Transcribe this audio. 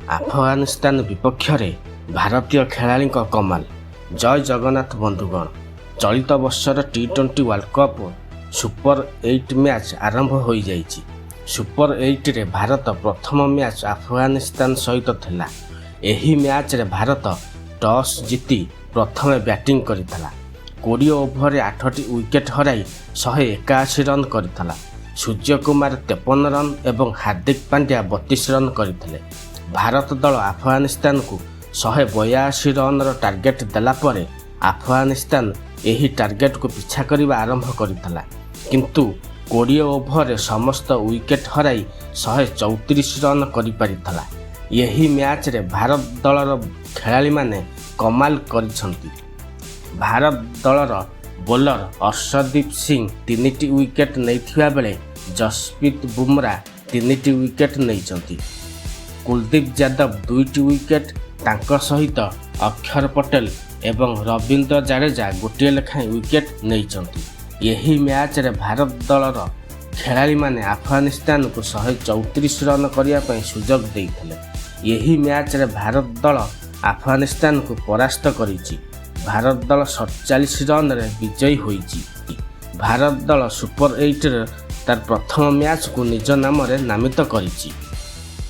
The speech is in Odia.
ଆଫଗାନିସ୍ତାନ ବିପକ୍ଷରେ ଭାରତୀୟ ଖେଳାଳିଙ୍କ କମାଲ। ଜୟ ଜଗନ୍ନାଥ ବନ୍ଧୁଗଣ। ଚଳିତ ବର୍ଷର T20 World Cup super 8 match ଆରମ୍ଭ ହୋଇଯାଇଛି। ସୁପର 8ରେ ଭାରତ ପ୍ରଥମ ମ୍ୟାଚ୍ ଆଫଗାନିସ୍ତାନ ସହିତ ଥିଲା। ଏହି ମ୍ୟାଚ୍ରେ ଭାରତ ଟସ୍ ଜିତି ପ୍ରଥମେ ବ୍ୟାଟିଂ କରିଥିଲା। 20 ଓଭରରେ 8ଟି ୱିକେଟ୍ ହରାଇ 181 ରନ୍ କରିଥିଲା। ସୂର୍ଯ୍ୟକୁମାର 53 ରନ୍ ଏବଂ ହାର୍ଦ୍ଦିକ ପାଣ୍ଡ୍ୟା 32 ରନ୍ କରିଥିଲେ। ଭାରତ ଦଳ ଆଫଗାନିସ୍ତାନକୁ 182 ରନ୍ର ଟାର୍ଗେଟ୍ ଦେଲା ପରେ ଆଫଗାନିସ୍ତାନ ଏହି ଟାର୍ଗେଟକୁ ପିଛା କରିବା ଆରମ୍ଭ କରିଥିଲା, କିନ୍ତୁ 20 ଓଭରରେ ସମସ୍ତ ୱିକେଟ୍ ହରାଇ 134 ରନ୍ କରିପାରିଥିଲା। ଏହି ମ୍ୟାଚ୍ରେ ଭାରତ ଦଳର ଖେଳାଳିମାନେ କମାଲ କରିଛନ୍ତି। ଭାରତ ଦଳର ବୋଲର ଅର୍ଶଦୀପ ସିଂ 3ଟି ୱିକେଟ୍ ନେଇଥିବା ବେଳେ ଜସପ୍ରୀତ ବୁମରା 3ଟି ୱିକେଟ୍ ନେଇଛନ୍ତି। କୁଲଦୀପ ଯାଦବ 2ଟି ୱିକେଟ୍, ତାଙ୍କ ସହିତ ଅକ୍ଷର ପଟେଲ ଏବଂ ରବୀନ୍ଦ୍ର ଜାଡେଜା 1 ଲେଖାଏଁ ୱିକେଟ୍ ନେଇଛନ୍ତି। ଏହି ମ୍ୟାଚ୍ରେ ଭାରତ ଦଳର ଖେଳାଳିମାନେ ଆଫଗାନିସ୍ତାନକୁ 134 ରନ୍ କରିବା ପାଇଁ ସୁଯୋଗ ଦେଇଥିଲେ। ଏହି ମ୍ୟାଚ୍ରେ ଭାରତ ଦଳ ଆଫଗାନିସ୍ତାନକୁ ପରାସ୍ତ କରିଛି। ଭାରତ ଦଳ 47 ରନ୍ରେ ବିଜୟୀ ହୋଇଛି। ଭାରତ ଦଳ ସୁପର 8ରେ ତାର ପ୍ରଥମ ମ୍ୟାଚ୍କୁ ନିଜ ନାମରେ ନାମିତ କରିଛି।